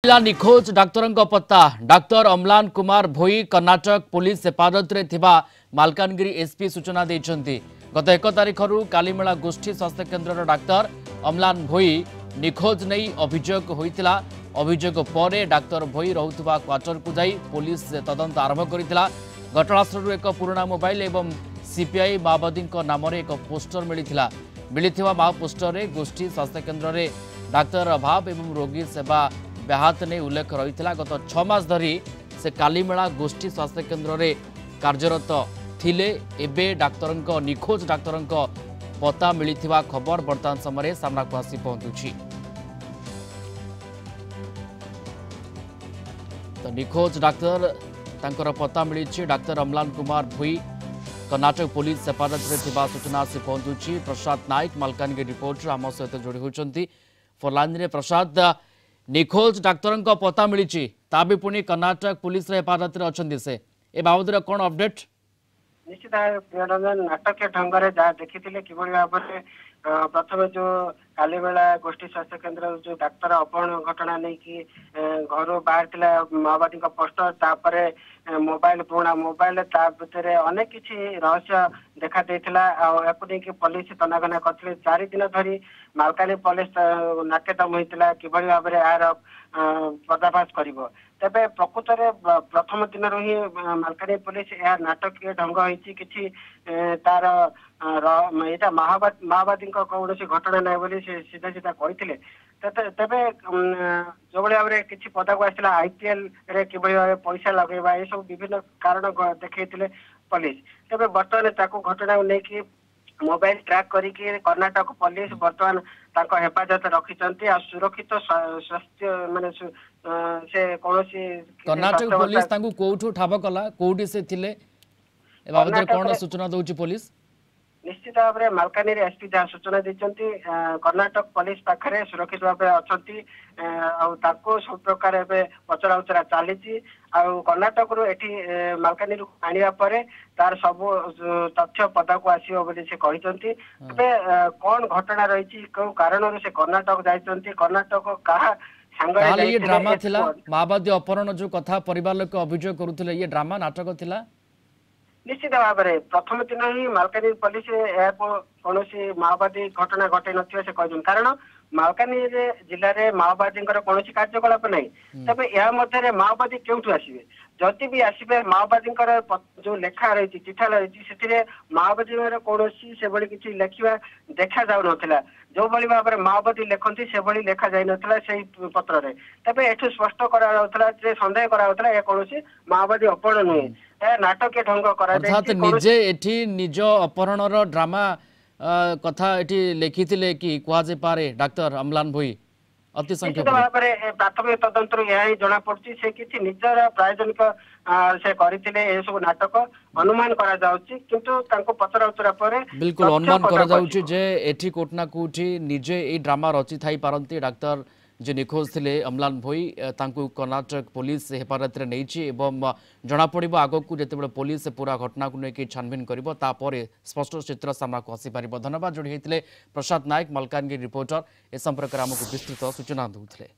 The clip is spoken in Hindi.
निखोज डाक्तर पत्ता डाक्तर अम्लान कुमार भोई कर्नाटक पुलिस हेफाजत में मालकानगिरी एसपी सूचना देते। गत 1 तारिख कालीमेला गोष्ठी स्वास्थ्य केन्द्र डाक्तर अम्लान भोई निखोज नहीं अभियोग होता। अभियोग पर डाक्तर भोई रुवा क्वार्टर को जाई पुलिस तदंत आरंभ करथिला। घटनास्थल एक पुराना मोबाइल एवं सीपीआई माओवादी नाम एक पोस्टर मिलता। माओ पोस्टर में गोष्ठी स्वास्थ्य केन्द्र में डाक्तर अभाव एवं रोगी सेवा व्याहत नहीं उल्लेख रही। गत 6 मास धरी से कालीमेला गोष्ठी स्वास्थ्य केन्द्र में कार्यरत थिले। एबे डाक्तर निखोज डाक्तर पता मिलता खबर वर्तमान समय सामना को आसी पहुंचुछि। तो निखोज डाक्तर तांकर पता मिली डाक्तर अम्लान कुमार भोई कर्नाटक पुलिस हेफाजत में सूचना आसी पहुंचुछि। प्रसाद नायक मालकानगिरी रिपोर्टर आम सहित जोड़ी होती फोनलाइन रे। प्रसाद, निखोज डाक्तर पता मिली भी पुणी कर्नाटक पुलिस हेफाजत में अच्छा से ए बाबद कौन अपडेट? निश्चित नाटकीय ढंग से जहाँ देखी कि भाव में प्रथम जो कालीमेला गोष्ठी स्वास्थ्य केन्द्र जो डाक्तर अपहरण घटना नहीं कि घर बाहर माओवादी पोस्टर तापर मोबाइल पुराना मोबाइल भितर अनेक किसी रहस्य देखा देता। पुलिस तनाघना करते 4 दिन धरी मालकानी पुलिस नाकेदम होता कि भाव में यार पर्दाफाश कर। तेरे प्रकृत में प्रथम दिन ही मालकानी पुलिस यह नाटकीय ढंग होती कि तार यहाँ माओवादी कौन घटना ना बोली सीधा सीधा कहते। तेरे जो भाव में किसी पदा को आसाला आईपीएल रे कि भाव पैसा लगेगा ये सब विभिन्न कारण देखते पुलिस। तेरे बर्तमान घटना को लेकिन मोबाइल ट्रैक करके कर्नाटक पुलिस बर्तमान हेफाजत रखिंट आ सुरक्षित स्वास्थ्य माने से कौन कर्नाटक पुलिस कोठू ठाब कला कोठी से थिले ए बाबद कोन सूचना दउची पुलिस? निश्चित भाव में मालकानगिरी एसपी जहाँ सूचना देते कर्नाटक पुलिस पाखे सुरक्षित भाव अच्छी सब प्रकार पचरा उचरा चली। कर्नाटक रू एटी मालकानगिरी आनिया परे तार सब तथ्य पदा को आसो बोली से कहते। कौन घटना रही कौ कारण से कर्नाटक जाइछन्ती कर्नाटक कहा सांगरे ये ड्रामा थिला माओवादी अपहरण जो कथा परिवार लोक अभियोग करुथिले ये ड्रामा नाटक थिला? निश्चित भाव में प्रथम दिन ही मालकानगिरी पुलिस कौन माओवादी घटना घटे न से कहते। कारण मालकानगिरी जिले में माओवादी कौन कार्यकलाप ना तेज यह मध्य माओवादी क्यों आसवे जदि भी आसवे माओवादी जो लेखा रही चिठा रही से माओवादी कौन से भाई किसी लेखा देखा जाऊ ना जो भाव में माओवादी लिखती से भाई लेखा जा पत्र में। तेज एठू स्पष्ट करा सन्देह करा कौन माओवादी अपहरण नुहे नाटकीय ढंग अर्थात निजे एठी निज अपहरणर ड्रामा कथा एठी लिखिथिले कि कुआ जे पारे डाक्टर अम्लान भोई अति संख्यक भाव में प्राथमिक तदंत यह जना पड़ी से किसी निजर प्रायोजनिक से करथिले ए सब नाटक अनुमान करा जाउची किंतु तांको पचरा उचरा पर बिल्कुल अनुमान करा जाउची जे एठी कोटना कोठी निजे ए ड्रामा रची थाई पारंती डाक्टर जे निखोज थे अम्लान भोई तांकु कर्नाटक पुलिस हेफाजत में नहीं जना पड़ो आग को जिते पुलिस पूरा घटना को लेकिन छानबीन कर स्पष्ट चित्र सामना को आसीपर। धन्यवाद जोड़ी होते प्रसाद नायक मालकानगिरी रिपोर्टर ए संपर्क में आमको विस्तृत सूचना दूसरे।